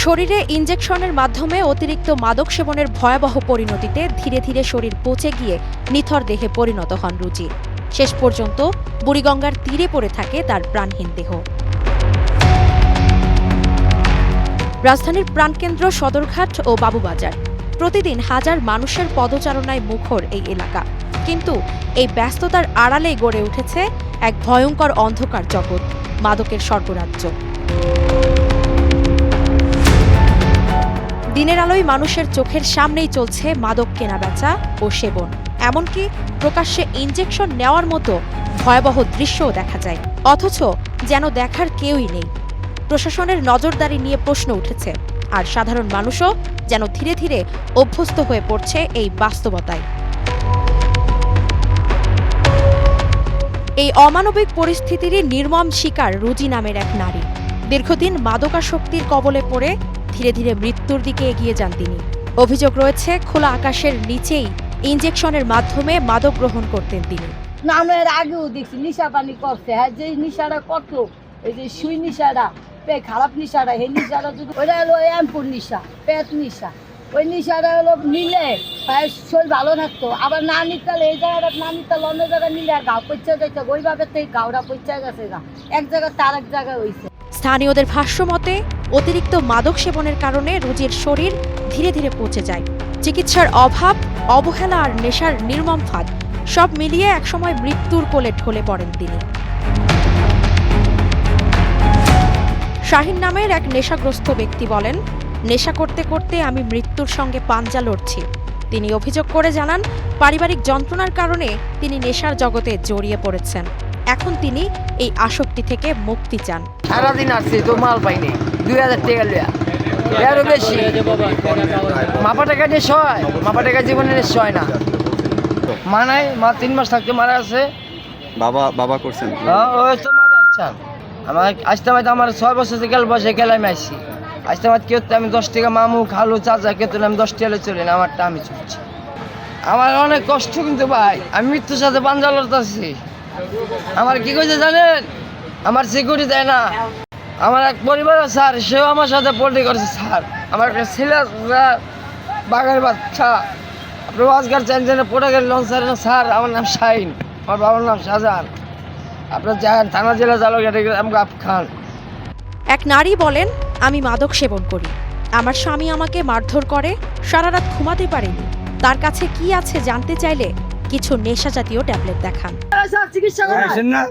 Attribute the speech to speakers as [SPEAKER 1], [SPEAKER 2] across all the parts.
[SPEAKER 1] শরীরে ইনজেকশনের মাধ্যমে অতিরিক্ত মাদক সেবনের ভয়াবহ পরিণতিতে ধীরে ধীরে শরীর পচে গিয়ে নিথর দেহে পরিণত হন রুজি। শেষ পর্যন্ত বুড়িগঙ্গার তীরে পড়ে থাকে তার প্রাণহীন দেহ। রাজধানীর প্রাণকেন্দ্র সদরঘাট ও বাবুবাজার। প্রতিদিন হাজার মানুষের পদচারণায় মুখর এই এলাকা, কিন্তু এই ব্যস্ততার আড়ালেই গড়ে উঠেছে এক ভয়ঙ্কর অন্ধকার জগৎ, মাদকের স্বর্গরাজ্য। দিনের আলোয় মানুষের চোখের সামনেই চলছে মাদক কেনাবেচা ও সেবন, এমনকি প্রকাশ্যে ইনজেকশন নেওয়ার মতো ভয়াবহ দৃশ্যও দেখা যায়, অথচ যেন দেখার কেউই নেই। প্রশাসনের নজরদারি নিয়ে প্রশ্ন উঠেছে, আর সাধারণ মানুষও যেন ধীরে ধীরে অভ্যস্ত হয়ে পড়ছে এই বাস্তবতায়। এই অমানবিক পরিস্থিতিরই নির্মম শিকার রুজি নামের এক নারী। দীর্ঘদিন মাদকাসক্তির কবলে পড়ে ধীরে ধীরে মৃত্যুর দিকে এগিয়ে যান তিনি। অভিযোগ রয়েছে, খোলা আকাশের নিচেই ইনজেকশনের মাধ্যমে মাদক গ্রহণ করতেন তিনি।
[SPEAKER 2] না, আমরা এর আগেও দেখছি নিশা পানি করছে। হ্যাঁ, যে নিশাটা করতো, এই যে সুই নিশাটা, খারাপ নিশাটা, এই নিশাটা যদি ওইটা হলো এমপুর নিশা, পেট নিশা, ওই নিশাটা হলো নিলে শরীর ভালো থাকতো। আবার না নিতে এই জায়গাটা না নিতে অন্য জায়গায় নিলে গাও পচা যাইতো, ওইভাবে তো এই গাওটা পচা গেছে, এক জায়গায় তার এক জায়গায় হয়েছে।
[SPEAKER 1] স্থানীয়দের ভাষ্য মতে, অতিরিক্ত মাদক সেবনের কারণে রুজির শরীর ধীরে ধীরে পচে যায়। চিকিৎসার অভাব, অবহেলা আর নেশার নির্মম ফাঁদ, সব মিলিয়ে একসময় মৃত্যুর কোলে ঢলে পড়েন তিনি। শাহিন নামের এক নেশাগ্রস্ত ব্যক্তি বলেন, নেশা করতে করতে আমি মৃত্যুর সঙ্গে পাঞ্জা লড়ছি। তিনি অভিযোগ করে জানান, পারিবারিক যন্ত্রণার কারণে তিনি নেশার জগতে জড়িয়ে পড়েছেন। এখন তিনি এই আসক্তি থেকে মুক্তি চান।
[SPEAKER 3] সারাদিন আসছি তো মাল পাইনি, 2000 টাকা লিয়া এরও বেশি। মাপা টাকা দিয়ে সয়, মাপা টাকা জীবনে সয় না। মা নাই, মা 3 মাস থাকতে মারা আছে।
[SPEAKER 4] বাবা করছেন
[SPEAKER 3] ওই তো মাদার চান। আমার আসতে হয়তো আমার 6 বছর থেকে বসে গেলাম আসছি। আসতে হয়তো কেউ আমি 10 টাকা মামু খালু চাচা কেউ আমি 10 টাকা চলি না, আমারটা আমি চলছি। আমার অনেক কষ্ট কিন্তু ভাই, আমি মৃত্যুর সাথে পাঞ্জা লড়তেছি। আমার কি কইছে জানেন, আমার সিকিউরিটি দেয় না। আমার এক পরিবার স্যার, সেও আমার সাথে পোল্ট্রি করছে স্যার। আমার একটা ছেলে বাঘের বাচ্চা, আপনি রোজগার চাইছেন পোটা গেলে লঞ্চ না স্যার। আমার নাম শাহিন, আমার বাবার নাম শাহজাহান। আপনার থানা জেলা চালক আমাকে আপ খান।
[SPEAKER 1] এক নারী বলেন, আমি মাদক সেবন করি, আমার স্বামী আমাকে মারধর করে, সারা রাত ঘুমাতে পারিনি। তার কাছে কি আছে জানতে চাইলে কিছু নেশা জাতীয় ট্যাবলেট দেখান।
[SPEAKER 2] চিকিৎসা করেন না?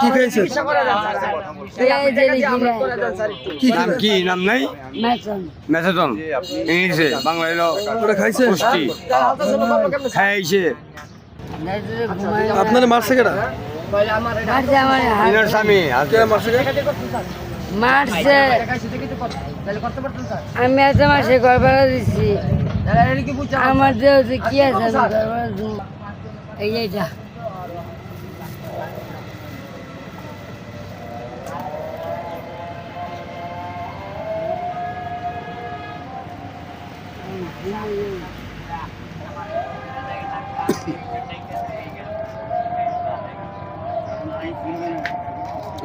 [SPEAKER 4] কি খেয়েছেন? কি নাম নাই? মেথাডন ইংলিশে, বাংলায় ওটা খাইছে। পুষ্টি খাইছে।
[SPEAKER 5] আপনার মারছে কেডা?
[SPEAKER 4] ইনার স্বামী
[SPEAKER 5] মারছে
[SPEAKER 2] মারছে। আমি এত মাসে গড়বড়া দিচ্ছি, আমার দেহ কি আছে এইটা।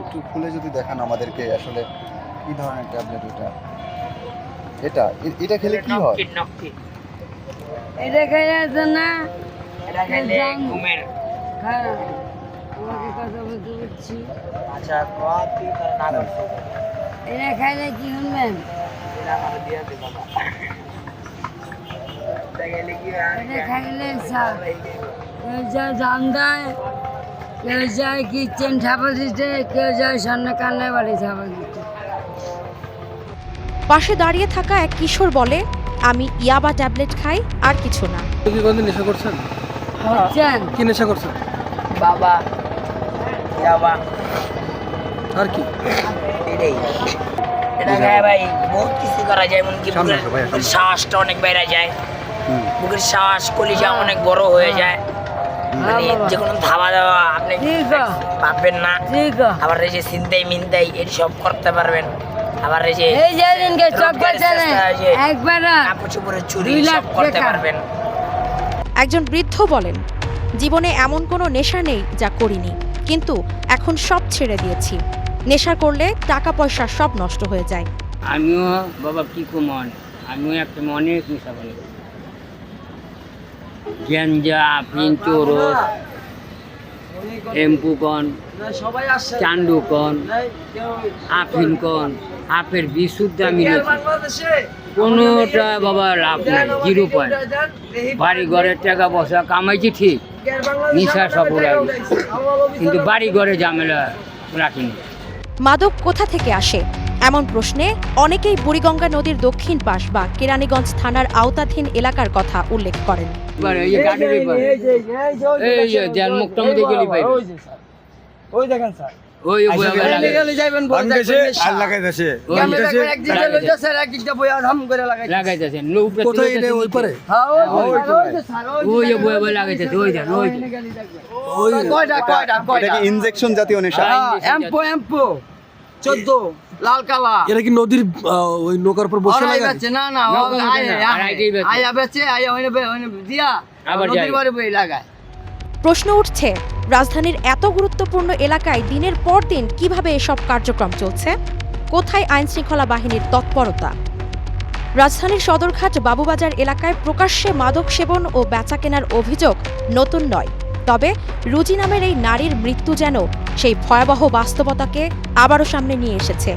[SPEAKER 4] একটু খুলে যদি দেখান আমাদেরকে, আসলে কি ধরনের ট্যাবলেট এটা খেলে কি হয়?
[SPEAKER 2] এটা খাইলে তো না, এটা খাইলে ঘুমের। হ্যাঁ, তোমাকে কথা বলতে বলছি। আচ্ছা, এটা খাইলে কি শুনবেন? এটা খাইলে কেউ যায় জান দেয়, কেউ যায় কি চেন ছাপা দিতে, কেউ যায় স্বর্ণ কান্নায় বাড়ি ছাপা দিতে।
[SPEAKER 1] পাশে দাঁড়িয়ে থাকা এক কিশোর বলে, আমি ইয়াবা ট্যাবলেট খাই, আর কিছু না।
[SPEAKER 5] কি কোনদিন নেশা করছেন? কি নেশা করছেন?
[SPEAKER 3] বাবা ইয়াবা
[SPEAKER 5] আর কি?
[SPEAKER 3] এটা খায় ভাই বহুত কিছু করা যায়, এমনকি বুকের শ্বাসটা অনেক বেড়ে যায়, বুকের শ্বাস কলিজা অনেক বড় হয়ে যায়, মানে যে কোনো ধাবা দেওয়া আপনি পাবেন না। আবার এই যে চিন্তাই মিন্তাই এটি সব করতে পারবেন। আবার এই যে কাপড় চোপড়ের চুরি সব করতে পারবেন।
[SPEAKER 1] একজন বৃদ্ধ বলেন, জীবনে এমন কোনো নেশা নেই যা করিনি, কিন্তু এখন সব ছেড়ে দিয়েছি। নেশা করলে টাকা পয়সা সব নষ্ট হয়ে যায়।
[SPEAKER 6] আমিও বাবা কি কমন, আমিও একটা অনেক নেশা করি, গেঞ্জা, আফিন, চোরস, এম্পু কন,
[SPEAKER 3] সবাই আসছে
[SPEAKER 6] চান্ডু কন, আফিন কন, আপের বিশুদ্ধ আমি কোনোটা বাবা লাভ নাই, 0 পয়েন্ট। বাড়ি ঘরের টাকা পয়সা কামাইছি ঠিক, নিশা সব উড়াই, কিন্তু বাড়ি ঘরে ঝামেলা রাখিনি।
[SPEAKER 1] মাদক কোথা থেকে আসে এমন প্রশ্নে অনেকেই বুড়িগঙ্গা নদীর দক্ষিণ পাশ বা কেরানীগঞ্জ থানার আওতাধীন এলাকার কথা উল্লেখ করেন।
[SPEAKER 6] এবার এই যে গাড়ির এবার এই যে দেন মুখটা মধ্যে গেলি পাই,
[SPEAKER 3] ওই দেখেন স্যার,
[SPEAKER 6] ওই বই আবার লাগে।
[SPEAKER 3] যাইবেন
[SPEAKER 5] লাগাইতেছে
[SPEAKER 6] লাগাইতেছে উপরে
[SPEAKER 5] কোথায় এটা ওই পারে
[SPEAKER 6] ওই যে বই আবার লাগাইতেছে, ওই দেন ওই
[SPEAKER 4] এটা কি ইনজেকশন জাতীয় নেশা?
[SPEAKER 3] এম্পো এম্পো 14 লাল কালা
[SPEAKER 5] এটা কি নদীর ওই নৌকার উপর বসে
[SPEAKER 3] আড়াই
[SPEAKER 5] লাগায়?
[SPEAKER 3] বেচে না না
[SPEAKER 6] নৌকা বেচে না, আড়াইটাই বেচে।
[SPEAKER 3] আয়া বেচে আয়া হইনে দিয়া
[SPEAKER 6] আবার
[SPEAKER 3] নদীর
[SPEAKER 6] যায়।
[SPEAKER 3] বাড়ি বই লাগায়।
[SPEAKER 1] প্রশ্ন উঠছে, রাজধানীর এত গুরুত্বপূর্ণ এলাকায় দিনের পর দিন কিভাবে এসব কার্যক্রম চলছে? কোথায় আইনশৃঙ্খলা বাহিনীর তৎপরতা? রাজধানীর সদরঘাট বাবুবাজার এলাকায় প্রকাশ্যে মাদক সেবন ও বেচাকেনার অভিযোগ নতুন নয়, তবে রুজি নামের এই নারীর মৃত্যু যেন সেই ভয়াবহ বাস্তবতাকে আবারও সামনে নিয়ে এসেছে।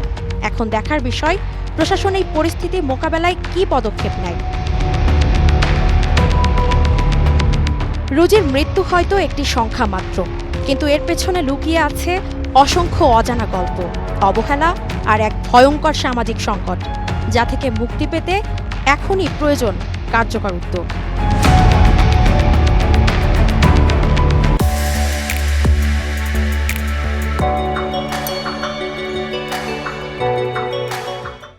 [SPEAKER 1] এখন দেখার বিষয়, প্রশাসন এই পরিস্থিতি মোকাবেলায় কী পদক্ষেপ নেয়। রুজির মৃত্যু হয়তো একটি সংখ্যা মাত্র, কিন্তু এর পেছনে লুকিয়ে আছে অসংখ্য অজানা গল্প, অবহেলা আর এক ভয়ঙ্কর সামাজিক সংকট, যা থেকে মুক্তি পেতে এখনই প্রয়োজন কার্যকর উদ্যোগ।